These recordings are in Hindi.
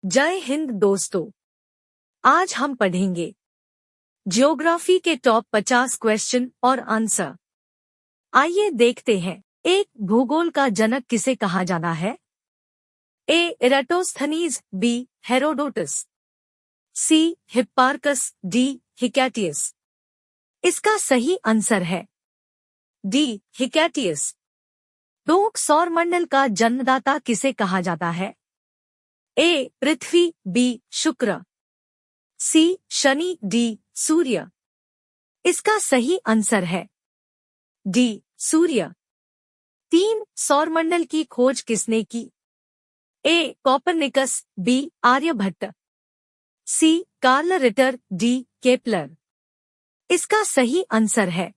जय हिंद दोस्तों। आज हम पढ़ेंगे ज्योग्राफी के टॉप 50 क्वेश्चन और आंसर। आइए देखते हैं। एक, भूगोल का जनक किसे कहा जाता है? ए. Eratosthenes, B. हेरोडोटस, सी. Hipparchus, D. हिकैटियस। इसका सही आंसर है डी. हिकैटियस। दो, सौरमंडल का जन्मदाता किसे कहा जाता है? ए. पृथ्वी, बी. शुक्र, सी. शनि, डी. सूर्य। इसका सही आंसर है डी. सूर्य। तीन, सौरमंडल की खोज किसने की? A. Copernicus, B. Aryabhatta, C. Carl Ritter, D. Kepler. इसका सही आंसर है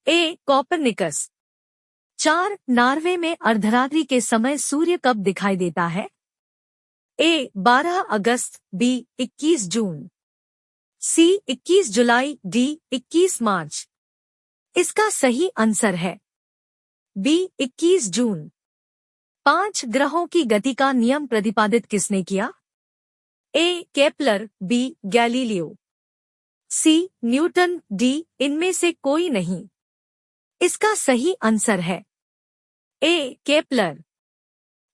ए. कोपरनिकस। चार, नॉर्वे में अर्धरात्रि के समय सूर्य कब दिखाई देता है? ए. 12 अगस्त, बी. 21 जून, सी. 21 जुलाई, डी. 21 मार्च। इसका सही आंसर है बी. 21 जून। पांच, ग्रहों की गति का नियम प्रतिपादित किसने किया? A. Kepler, B. Galileo, C. Newton, D. इनमें से कोई नहीं। इसका सही आंसर है ए. केपलर।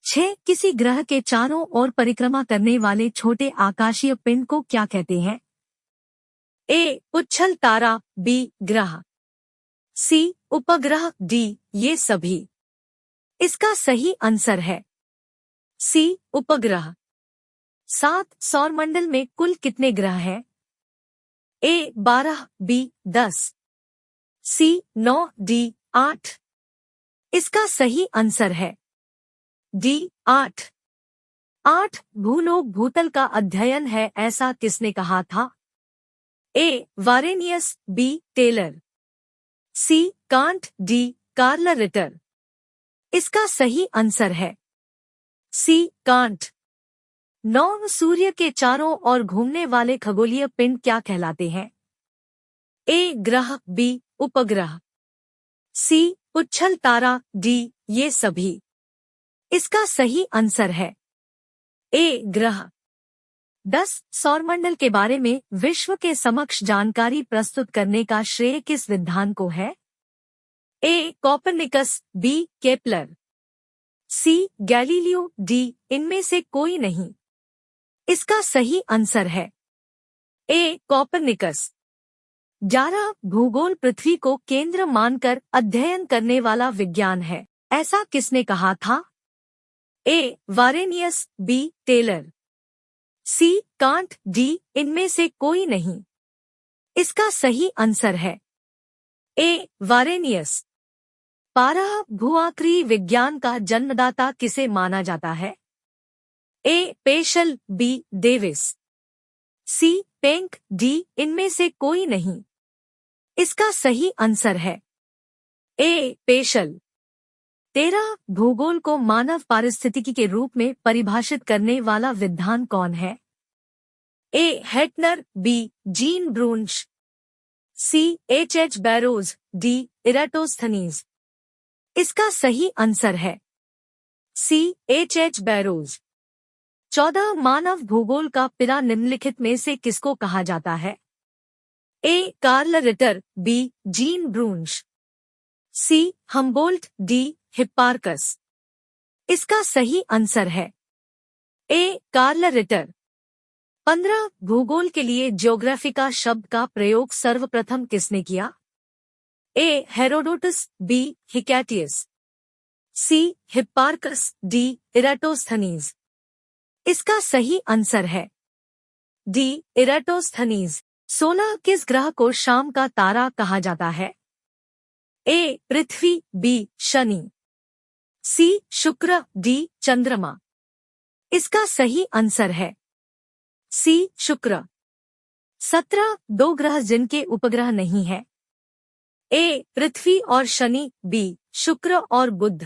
6, किसी ग्रह के चारों ओर परिक्रमा करने वाले छोटे आकाशीय पिंड को क्या कहते हैं? ए. उच्छल तारा, बी. ग्रह, सी. उपग्रह, डी. ये सभी। इसका सही आंसर है सी. उपग्रह। 7, सौरमंडल में कुल कितने ग्रह हैं? ए. 12, बी. 10, सी. 9, डी. 8। इसका सही आंसर है डी. 8। 8, भूलोक भूतल का अध्ययन है, ऐसा किसने कहा था? A. Varenius, B. Taylor, C. Kant, D. Carl Ritter. इसका सही आंसर है सी. कांट। 9, सूर्य के चारों ओर घूमने वाले खगोलीय पिंड क्या कहलाते हैं? ए. ग्रह, बी. उपग्रह, सी. उच्छल तारा, डी. ये सभी। इसका सही आंसर है ए. ग्रह। 10, सौरमंडल के बारे में विश्व के समक्ष जानकारी प्रस्तुत करने का श्रेय किस विद्वान को है? A. Copernicus, B. Kepler, C. Galileo, D. इनमें से कोई नहीं। इसका सही आंसर है ए. कोपरनिकस। 11, भूगोल पृथ्वी को केंद्र मानकर अध्ययन करने वाला विज्ञान है, ऐसा किसने कहा था? A. Varenius, B. Taylor, C. Kant, D. इनमें से कोई नहीं। इसका सही आंसर है ए. वारेनियस। 12, भूआक्रीय विज्ञान का जन्मदाता किसे माना जाता है? A. Peschel, B. Davis, C. Penck, D. इनमें से कोई नहीं। इसका सही आंसर है ए. पेशल। 13, भूगोल को मानव पारिस्थितिकी के रूप में परिभाषित करने वाला विद्वान कौन है? A. Hettner, B. Jean Brunhes, C. H. Barrows, D. Eratosthenes. इसका सही आंसर है सी. H. बैरोज। 14, मानव भूगोल का पिता निम्नलिखित में से किसको कहा जाता है? A. Carl Ritter, B. Jean Brunhes, C. Humboldt, D. Hipparchus. इसका सही आंसर है ए. Carl Ritter. 15, भूगोल के लिए ज्योग्राफिका शब्द का प्रयोग सर्वप्रथम किसने किया? A. Herodotus, B. Hecataeus, C. Hipparchus, D. Eratosthenes. इसका सही आंसर है डी. इराटोस्थनीज। 16, किस ग्रह को शाम का तारा कहा जाता है? ए. पृथ्वी, बी. शनि, सी. शुक्र, डी. चंद्रमा। इसका सही आंसर है सी. शुक्र। 17, दो ग्रह जिनके उपग्रह नहीं है? ए. पृथ्वी और शनि, बी. शुक्र और बुध,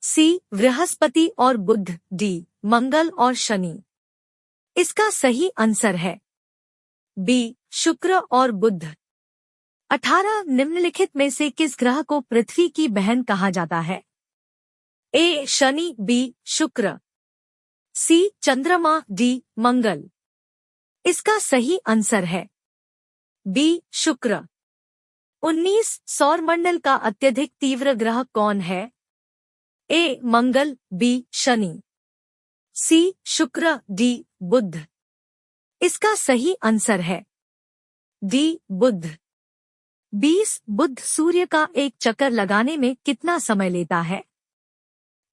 सी. बृहस्पति और बुध, डी. मंगल और शनि। इसका सही आंसर है बी. शुक्र और बुध। 18, निम्नलिखित में से किस ग्रह को पृथ्वी की बहन कहा जाता है? ए. शनि, बी. शुक्र, सी चंद्रमा, डी मंगल। इसका सही आंसर है बी शुक्र। 19 सौरमंडल का अत्यधिक तीव्र ग्रह कौन है? ए मंगल, बी शनि, सी शुक्र, डी बुध। इसका सही आंसर है डी बुध। 20 बुध सूर्य का एक चक्कर लगाने में कितना समय लेता है?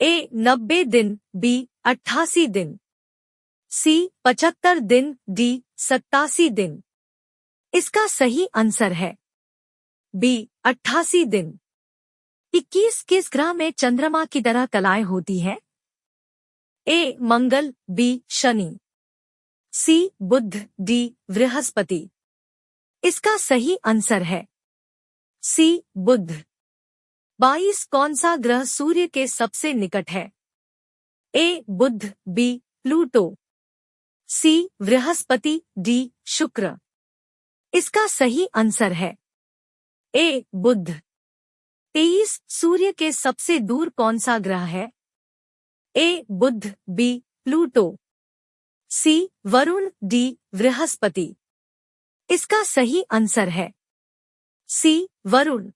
ए 90 दिन, बी 88 दिन, सी 75 दिन, डी 87 दिन। इसका सही आंसर है बी 88 दिन। 21 किस ग्रह में चंद्रमा की तरह कलाएं होती हैं? ए मंगल, बी शनि, सी बुध, डी बृहस्पति। इसका सही आंसर है सी बुध। 22 कौन सा ग्रह सूर्य के सबसे निकट है? ए बुध, बी प्लूटो, सी बृहस्पति, डी शुक्र। इसका सही आंसर है ए बुध। 23 सूर्य के सबसे दूर कौन सा ग्रह है? ए बुध, बी प्लूटो, सी वरुण, डी बृहस्पति। इसका सही आंसर है सी वरुण।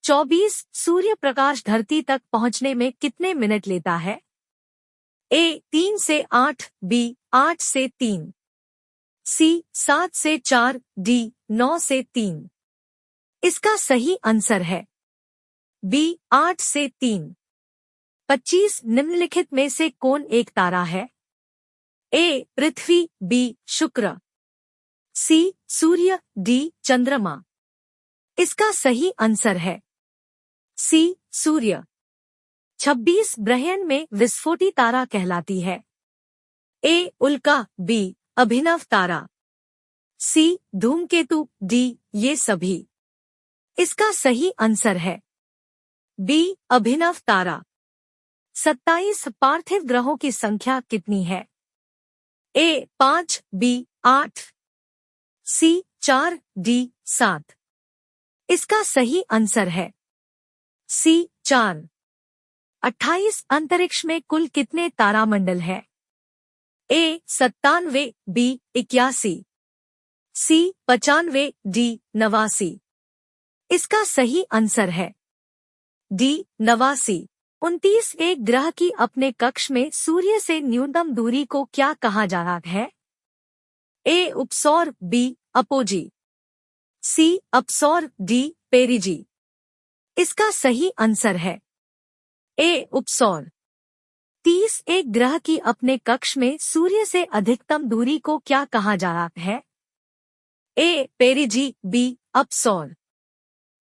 24 सूर्य प्रकाश धरती तक पहुंचने में कितने मिनट लेता है? ए 3 से 8, बी 8 से 3, सी 7 से 4, डी 9 से 3। इसका सही आंसर है बी 8 से 3। 25 निम्नलिखित में से कौन एक तारा है? ए पृथ्वी, बी शुक्र, सी सूर्य, डी चंद्रमा। इसका सही आंसर है सी सूर्य। 26 ग्रहण में विस्फोटी तारा कहलाती है? ए उल्का, बी अभिनव तारा, सी धूमकेतु, डी ये सभी। इसका सही आंसर है बी अभिनव तारा। 27 पार्थिव ग्रहों की संख्या कितनी है? ए 5, बी 8, सी 4, डी 7। इसका सही आंसर है सी 4। 28 अंतरिक्ष में कुल कितने तारामंडल है? ए 97, बी 81, सी 95, डी 89। इसका सही आंसर है डी 89। 29 एक ग्रह की अपने कक्ष में सूर्य से न्यूनतम दूरी को क्या कहा जाता है? ए उपसौर, बी अपोजी, सी अपसौर, डी पेरिजी। इसका सही आंसर है ए उपसौर। 30 एक ग्रह की अपने कक्ष में सूर्य से अधिकतम दूरी को क्या कहा जाता है? ए पेरिजी, बी अपसौर,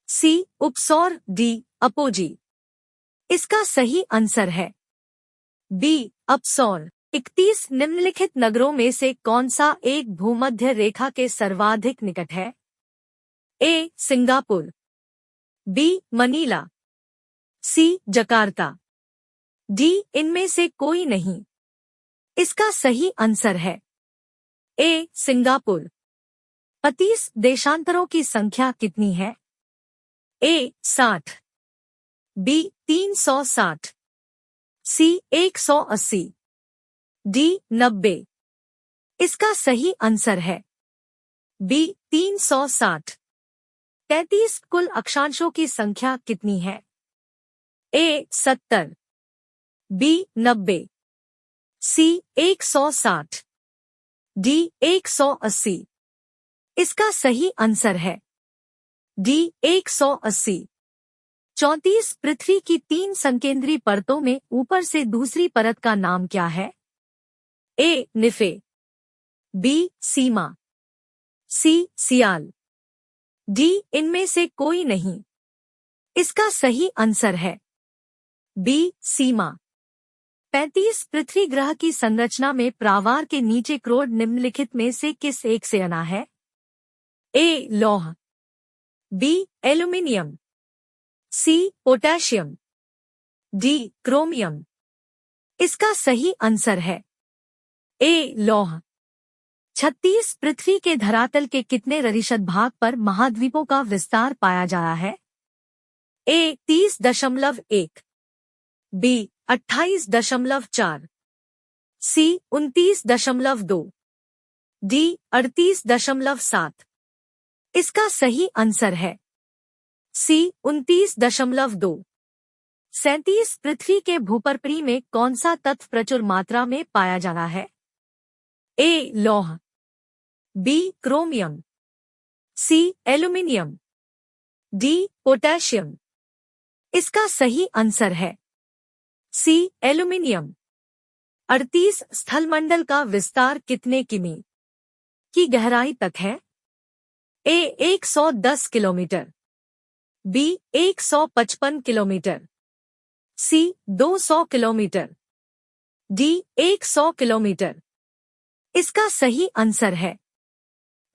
सी उपसौर, डी अपोजी। इसका सही आंसर है बी अपसौर। 31 निम्नलिखित नगरों में से कौन सा एक भूमध्य रेखा के सर्वाधिक निकट है? ए सिंगापुर, बी मनीला, सी जकार्ता, डी इनमें से कोई नहीं। इसका सही आंसर है ए सिंगापुर। 35 देशांतरों की संख्या कितनी है? ए 60, बी 360, सी 180, डी 90। इसका सही आंसर है बी 360। 33 कुल अक्षांशों की संख्या कितनी है? ए 70, बी 90, सी 160, डी 180। इसका सही आंसर है डी 180। 34 पृथ्वी की 3 संकेंद्री परतों में ऊपर से दूसरी परत का नाम क्या है? ए निफे, बी सीमा, सी सियाल, डी इनमें से कोई नहीं। इसका सही आंसर है बी सीमा। 35 पृथ्वी ग्रह की संरचना में प्रावार के नीचे क्रोड निम्नलिखित में से किस एक से बना है? ए लौह, b aluminium, c potassium, d chromium. इसका सही आंसर है ए लौह। 36 पृथ्वी के धरातल के कितने प्रतिशत भाग पर महाद्वीपों का विस्तार पाया जा रहा है? ए 30.1, बी 28.4, सी 29.2, डी 38.7। इसका सही आंसर है सी 29.2। 37 पृथ्वी के भूपर्परी में कौन सा तत्व प्रचुर मात्रा में पाया जाता है? ए लौह, बी क्रोमियम, सी एल्यूमिनियम, डी पोटेशियम। इसका सही आंसर है सी एल्यूमिनियम। 38 स्थलमंडल का विस्तार कितने किमी की गहराई तक है? ए 110 किलोमीटर, बी 155 किलोमीटर, सी 200 किलोमीटर, डी 100 किलोमीटर। इसका सही आंसर है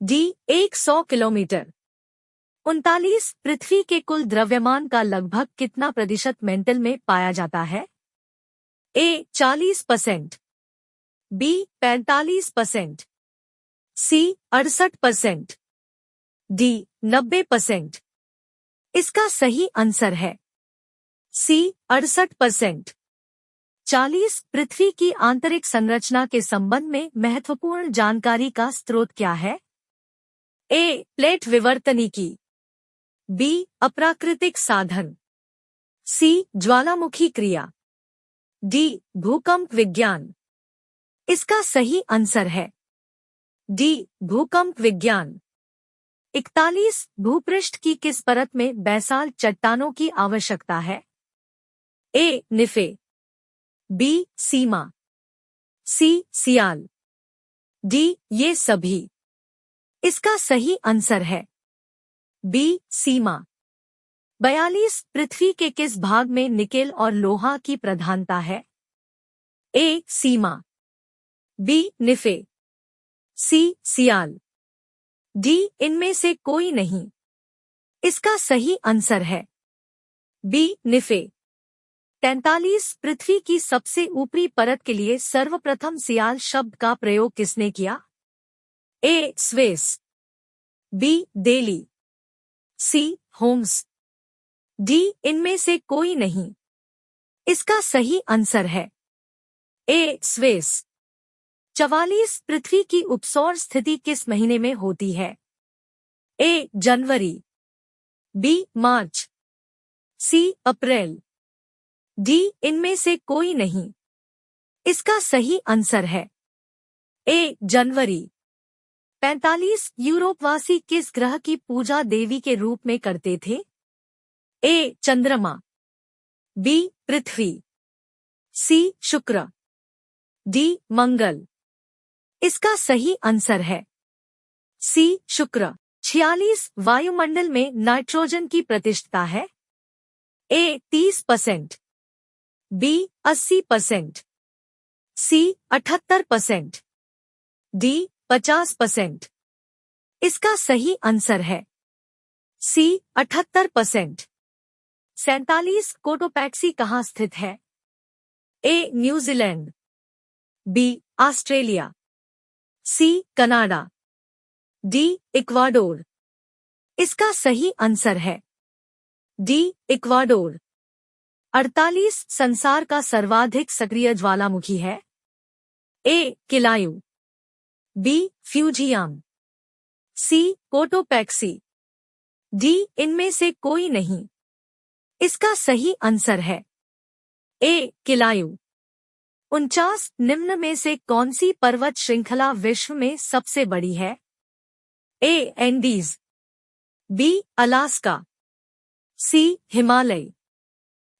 डी 100 किलोमीटर। 39 पृथ्वी के कुल द्रव्यमान का लगभग कितना प्रतिशत मेंटल में पाया जाता है? ए 40%, बी 45%, सी 68%, डी 90%। इसका सही आंसर है सी 68%। 40 पृथ्वी की आंतरिक संरचना के संबंध में महत्वपूर्ण जानकारी का स्रोत क्या है? ए प्लेट विवर्तनिकी, बी अप्राकृतिक साधन, सी ज्वालामुखी क्रिया, डी भूकंप विज्ञान। इसका सही आंसर है डी भूकंप विज्ञान। 41 भूपृष्ठ की किस परत में बैसाल्ट चट्टानों की आवश्यकता है? ए निफे, बी सीमा, सी सियाल, डी ये सभी। इसका सही आंसर है बी सीमा। 42 पृथ्वी के किस भाग में निकेल और लोहा की प्रधानता है? ए सीमा, बी निफे, सी सियाल, डी इनमें से कोई नहीं। इसका सही आंसर है बी निफे। 43 पृथ्वी की सबसे ऊपरी परत के लिए सर्वप्रथम सियाल शब्द का प्रयोग किसने किया? ए स्वेस, बी डेली, सी होम्स, डी इनमें से कोई नहीं। इसका सही आंसर है ए स्वेस। 44 पृथ्वी की उपसौर स्थिति किस महीने में होती है? ए जनवरी, बी मार्च, सी अप्रैल, डी इनमें से कोई नहीं। इसका सही आंसर है ए जनवरी। 45 यूरोपवासी किस ग्रह की पूजा देवी के रूप में करते थे? ए चंद्रमा, बी पृथ्वी, सी शुक्र, डी मंगल। इसका सही आंसर है सी शुक्र। 46 वायुमंडल में नाइट्रोजन की प्रतिशतता है? ए 30%, बी 80%, सी 78%, डी 50%। इसका सही आंसर है सी 78%। 47 कोटोपैक्सी कहाँ स्थित है? A New Zealand, B Australia, C Canada, D Ecuador. इसका सही आंसर है डी इक्वाडोर। 48 संसार का सर्वाधिक सक्रिय ज्वालामुखी है? ए किलायू, बी फ्यूजियाम, सी कोटोपैक्सी, डी इनमें से कोई नहीं। इसका सही आंसर है ए किलायू। 49 निम्न में से कौन सी पर्वत श्रृंखला विश्व में सबसे बड़ी है? ए एंडीज, बी अलास्का, सी हिमालय,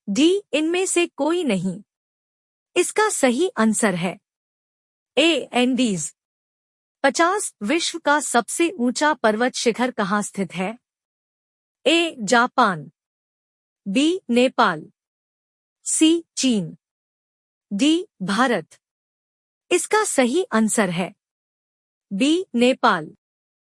डी इनमें से कोई नहीं। इसका सही आंसर है ए एंडीज। 50 विश्व का सबसे ऊंचा पर्वत शिखर कहाँ स्थित है? ए जापान, बी नेपाल, सी चीन, डी भारत। इसका सही आंसर है बी नेपाल।